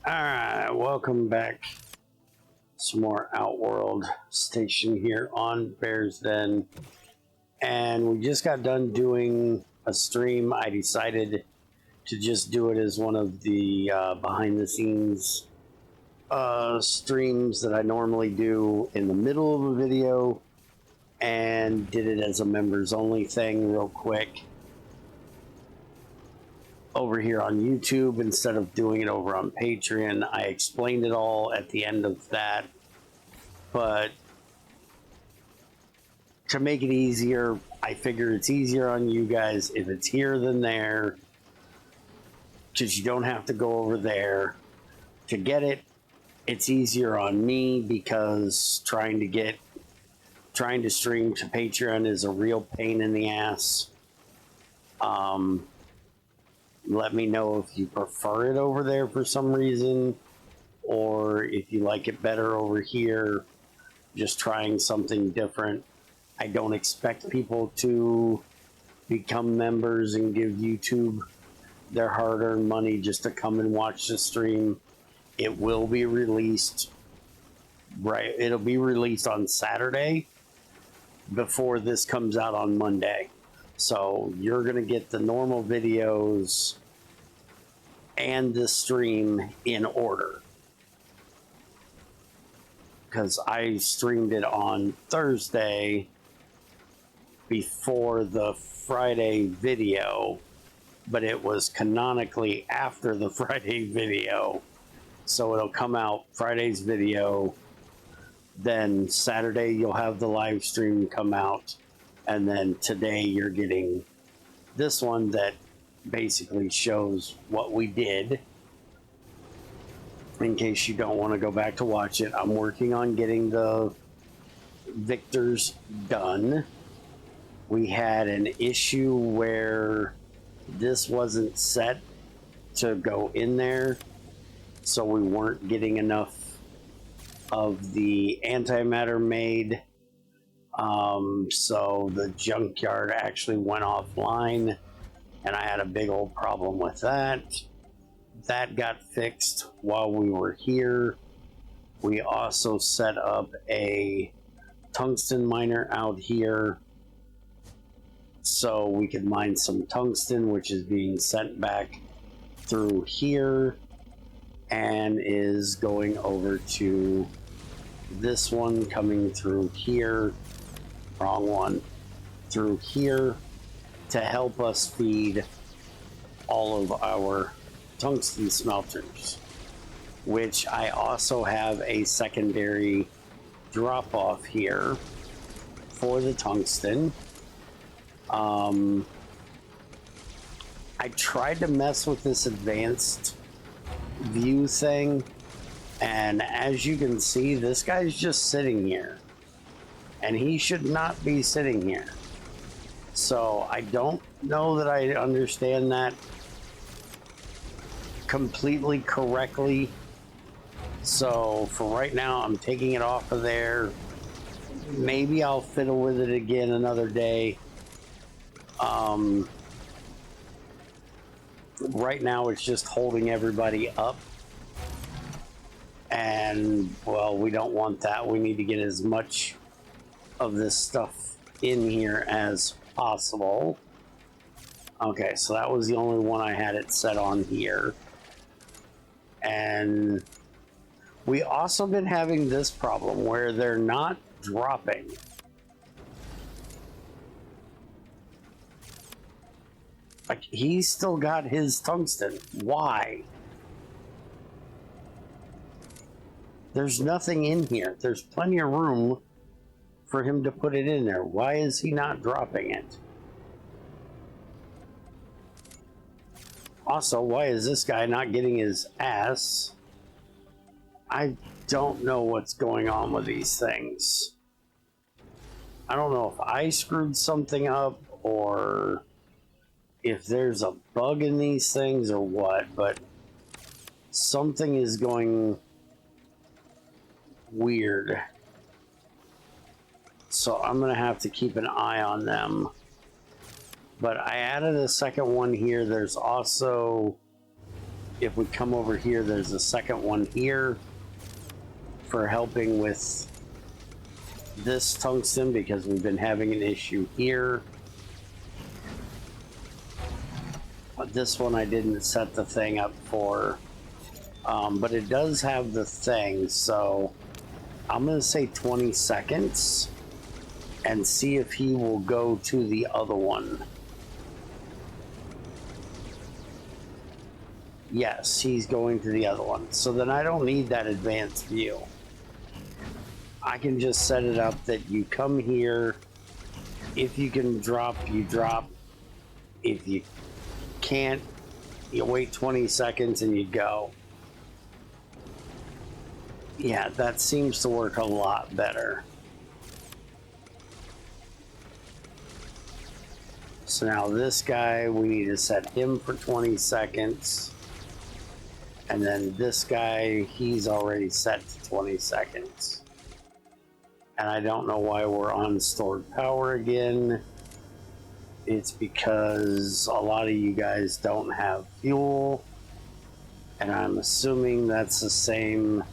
Alright, welcome back. Some more Outworld station here on Bear's Den. And we just got done doing a stream. I decided to just do it as one of the behind the scenes streams that I normally do in the middle of a video, and did it as a members only thing real quick over here on YouTube instead of doing it over on Patreon. I explained it all at the end of that, but to make it easier, I figure it's easier on you guys if it's here than there, because you don't have to go over there to get it. It's easier on me because trying to stream to Patreon is a real pain in the ass. Let me know if you prefer it over there for some reason, or if you like it better over here, just trying something different. I don't expect people to become members and give YouTube their hard-earned money just to come and watch the stream. It will be released, right? It'll be released on Saturday before this comes out on Monday. So you're going to get the normal videos and the stream in order, because I streamed it on Thursday before the Friday video, but it was canonically after the Friday video. So it'll come out Friday's video, then Saturday you'll have the live stream come out, and then today you're getting this one that basically shows what we did, in case you don't want to go back to watch it. I'm working on getting the victors done. We had an issue where this wasn't set to go in there, so we weren't getting enough of the antimatter made. So the junkyard actually went offline, and I had a big old problem with that. That got fixed while we were here. We also set up a tungsten miner out here so we could mine some tungsten, which is being sent back through here and is going over to this one, coming through here, wrong one, through here, to help us feed all of our tungsten smelters, which I also have a secondary drop off here for the tungsten. I tried to mess with this advanced view thing, and as you can see, this guy's just sitting here, and he should not be sitting here. So I don't know that I understand that completely correctly. So for right now, I'm taking it off of there. Maybe I'll fiddle with it again another day. Right now it's just holding everybody up, and well, we don't want that. We need to get as much of this stuff in here as possible. Okay, so that was the only one I had it set on here. And we also been having this problem where they're not dropping. Like, he's still got his tungsten. Why? There's nothing in here. There's plenty of room for him to put it in there. Why is he not dropping it? Also, why is this guy not getting his ass? I don't know what's going on with these things. I don't know if I screwed something up, or if there's a bug in these things, or what, but something is going weird. So I'm gonna have to keep an eye on them. But I added a second one here. There's also if we come over here, there's a second one here for helping with this tungsten because we've been having an issue here. But this one I didn't set the thing up for, but it does have the thing, so I'm gonna say 20 seconds and see if he will go to the other one. Yes, he's going to the other one. So then I don't need that advanced view. I can just set it up that you come here. If you can drop, you drop. If you can't, you wait 20 seconds and you go. Yeah, that seems to work a lot better. So now this guy, we need to set him for 20 seconds. And then this guy, he's already set to 20 seconds. And I don't know why we're on stored power again. It's because a lot of you guys don't have fuel. And I'm assuming that's the same.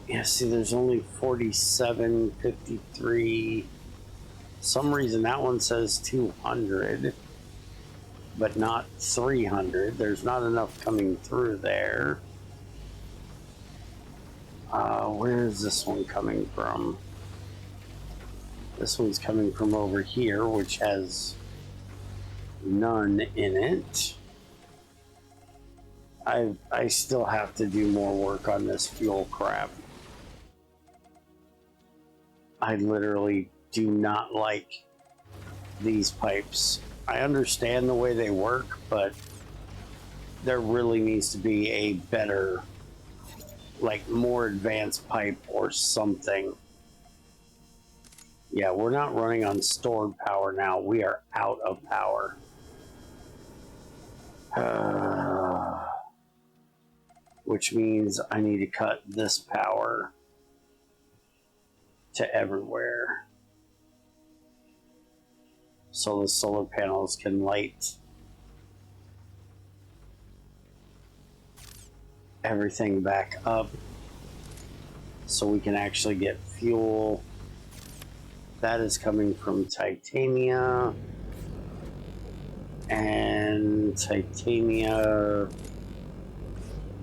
Yeah, see, there's only 47, 53. Some reason that one says 200. But not 300. There's not enough coming through there. Where is this one coming from? This one's coming from over here, which has none in it. I still have to do more work on this fuel crap. I literally do not like these pipes. I understand the way they work, but there really needs to be a better, like more advanced pipe or something. Yeah, we're not running on stored power now. We are out of power. Which means I need to cut this power to everywhere, so the solar panels can light everything back up so we can actually get fuel. That is coming from Titania, and Titania,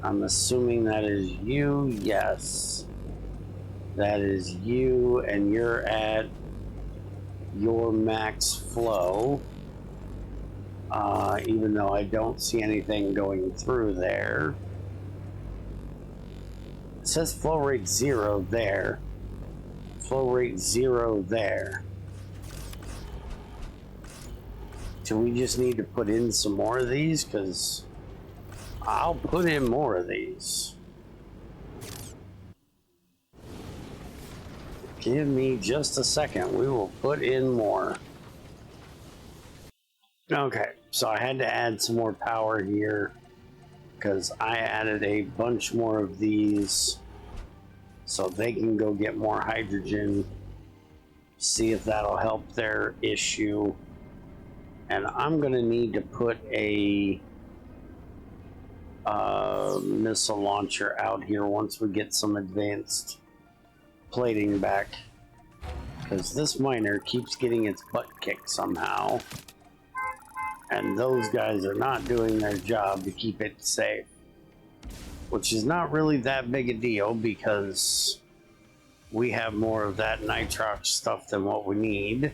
I'm assuming that is you. Yes, that is you, and you're at your max flow, even though I don't see anything going through there. It says flow rate 0 there, flow rate 0 there. Do we just need to put in some more of these? Because I'll put in more of these. Give me just a second. We will put in more. Okay, so I had to add some more power here because I added a bunch more of these so they can go get more hydrogen. See if that'll help their issue. And I'm going to need to put a missile launcher out here once we get some advanced plating back, because this miner keeps getting its butt kicked somehow, and those guys are not doing their job to keep it safe, which is not really that big a deal because we have more of that nitrox stuff than what we need.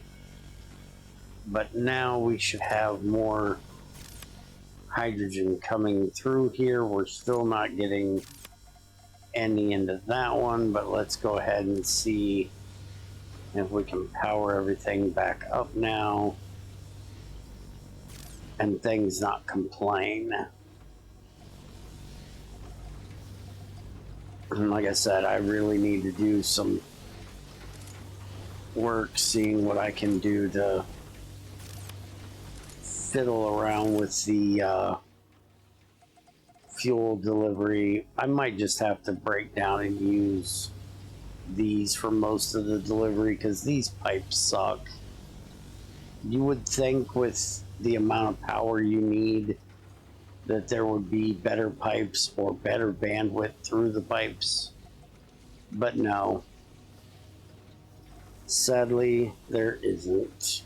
But now we should have more hydrogen coming through here. We're still not getting any into that one, but let's go ahead and see if we can power everything back up now and things not complain. And like I said, I really need to do some work seeing what I can do to fiddle around with the fuel delivery. I might just have to break down and use these for most of the delivery because these pipes suck. You would think with the amount of power you need that there would be better pipes or better bandwidth through the pipes, but no. Sadly, there isn't.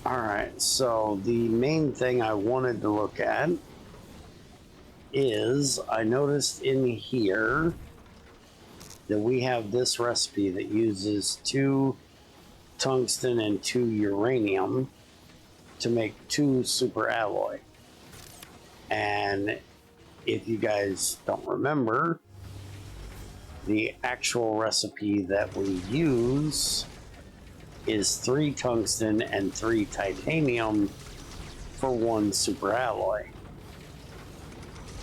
Alright, so the main thing I wanted to look at is I noticed in here that we have this recipe that uses 2 tungsten and 2 uranium to make 2 super alloy. And if you guys don't remember, the actual recipe that we use is 3 tungsten and 3 titanium for 1 super alloy.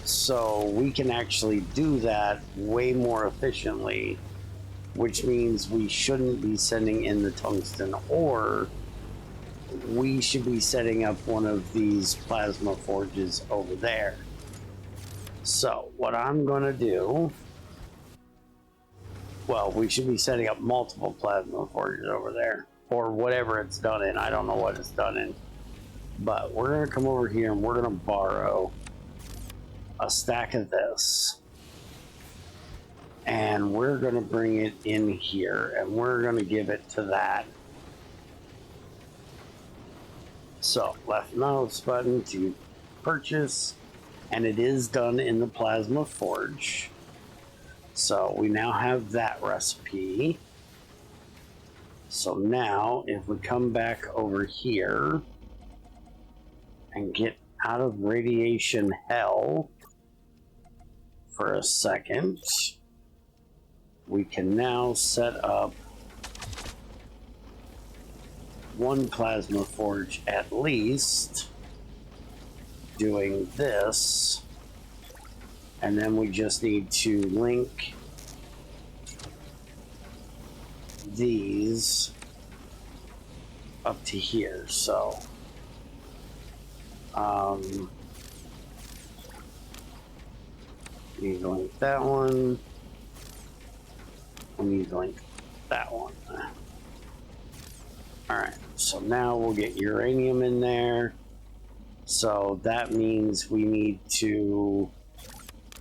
So we can actually do that way more efficiently, which means we shouldn't be sending in the tungsten ore. We should be setting up one of these plasma forges over there. So what I'm going to do, well, we should be setting up multiple plasma forges over there, or whatever it's done in. I don't know what it's done in. But we're going to come over here and we're going to borrow a stack of this. And we're going to bring it in here and we're going to give it to that. So left mouse button to purchase, and it is done in the plasma forge. So we now have that recipe. So now if we come back over here and get out of radiation hell for a second, we can now set up 1 plasma forge at least doing this, and then we just need to link these up to here. So we need to link that one. We need to link that one. Alright, so now we'll get uranium in there. So that means we need to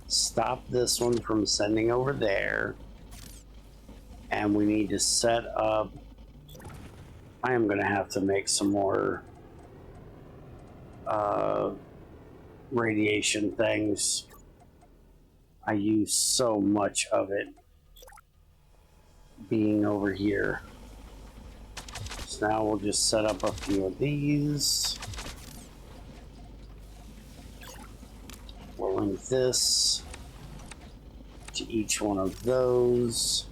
stop this one from sending over there. And we need to set up... I am going to have to make some more radiation things. I use so much of it being over here. So now we'll just set up a few of these. We'll link this to each one of those.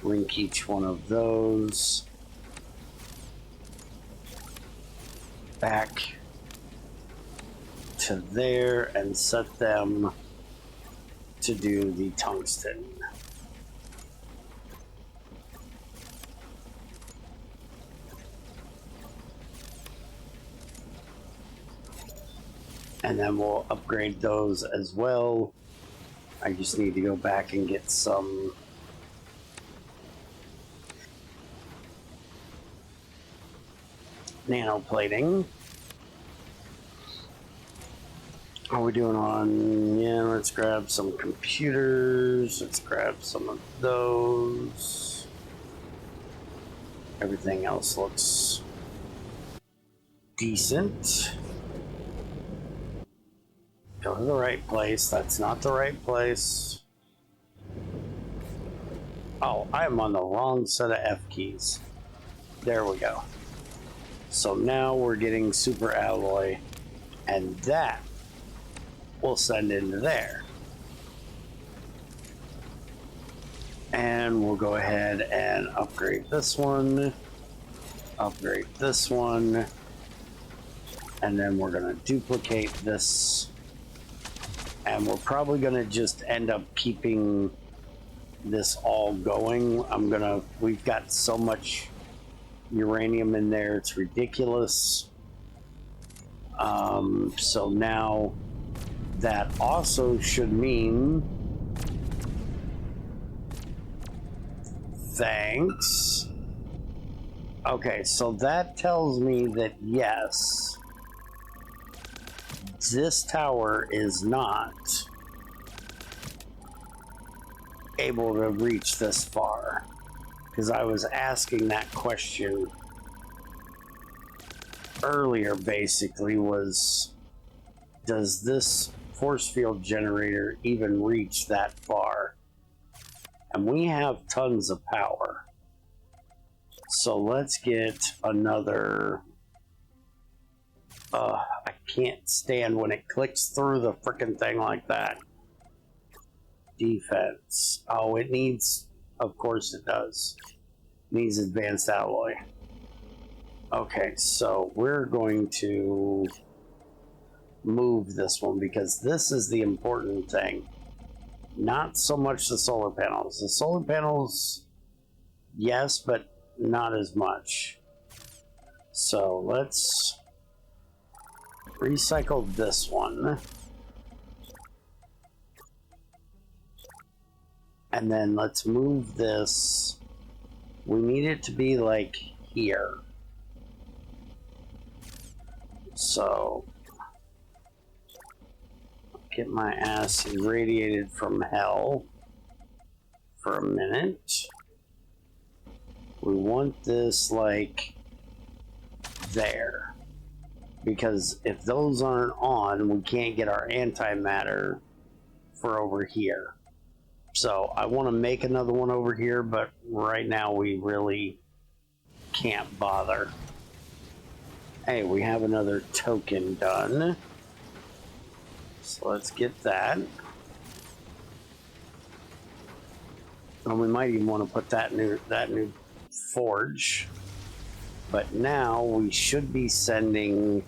Link each one of those back to there and set them to do the tungsten. And then we'll upgrade those as well. I just need to go back and get some nanoplating. How are we doing on? Yeah, let's grab some computers. Let's grab some of those. Everything else looks decent. Go to the right place. That's not the right place. Oh, I'm on the wrong set of F keys. There we go. So now we're getting super alloy, and that will send into there. And we'll go ahead and upgrade this one, upgrade this one, and then we're going to duplicate this. And we're probably going to just end up keeping this all going. We've got so much uranium in there, it's ridiculous. So now that also should mean, thanks. Okay, so that tells me that yes, this tower is not able to reach this far. Because I was asking that question earlier, basically, was does this force field generator even reach that far? And we have tons of power. So let's get another... I can't stand when it clicks through the frickin' thing like that. Defense. Oh, it needs... Of course it does. It needs advanced alloy. Okay, so we're going to move this one because this is the important thing. Not so much the solar panels. The solar panels, yes, but not as much. So let's recycle this one. And then let's move this. We need it to be like here. So get my ass irradiated from hell for a minute. We want this like there. Because if those aren't on, we can't get our antimatter for over here. So I want to make another one over here, but right now we really can't bother. Hey, we have another token done. So let's get that. And we might even want to put that new forge. But now we should be sending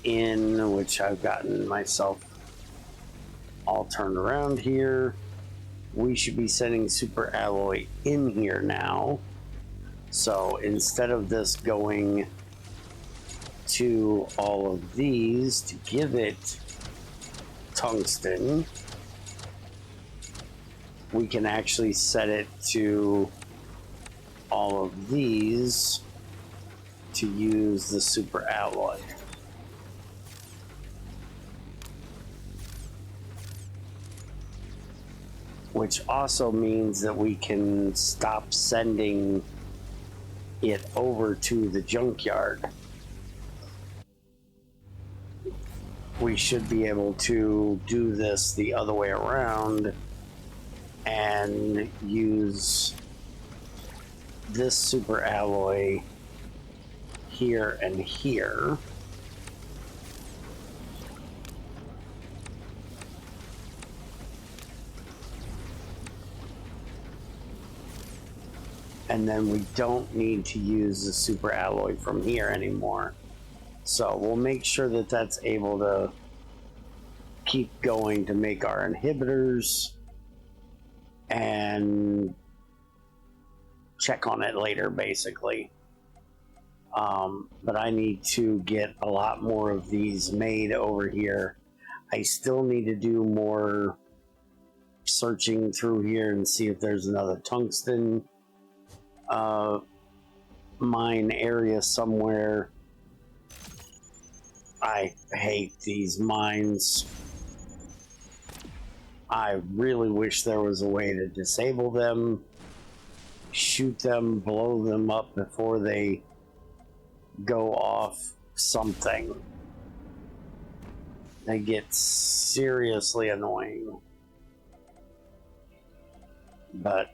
in, which I've gotten myself all turned around here. We should be sending super alloy in here now. So instead of this going to all of these to give it tungsten, we can actually set it to all of these to use the super alloy. Which also means that we can stop sending it over to the junkyard. We should be able to do this the other way around and use this super alloy here and here. And then we don't need to use the super alloy from here anymore. So we'll make sure that that's able to keep going to make our inhibitors and check on it later, basically. But I need to get a lot more of these made over here. I still need to do more searching through here and see if there's another tungsten mine area somewhere. I hate these mines. I really wish there was a way to disable them, shoot them, blow them up before they go off something. They get seriously annoying. But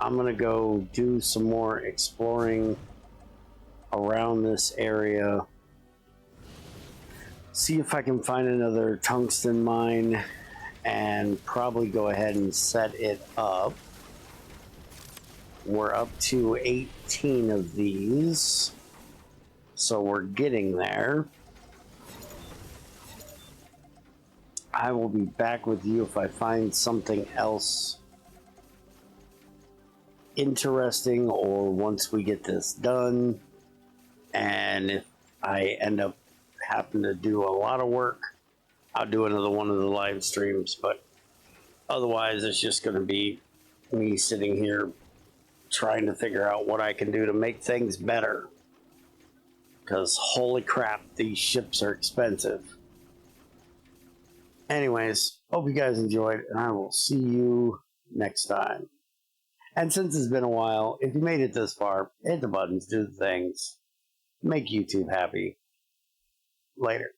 I'm gonna go do some more exploring around this area. See if I can find another tungsten mine and probably go ahead and set it up. We're up to 18 of these, so we're getting there. I will be back with you if I find something else interesting, or once we get this done. And if I end up having to do a lot of work, I'll do another one of the live streams. But otherwise, it's just going to be me sitting here trying to figure out what I can do to make things better. because holy crap, these ships are expensive. Anyways, hope you guys enjoyed, and I will see you next time. And since it's been a while, if you made it this far, hit the buttons, do the things, make YouTube happy. Later.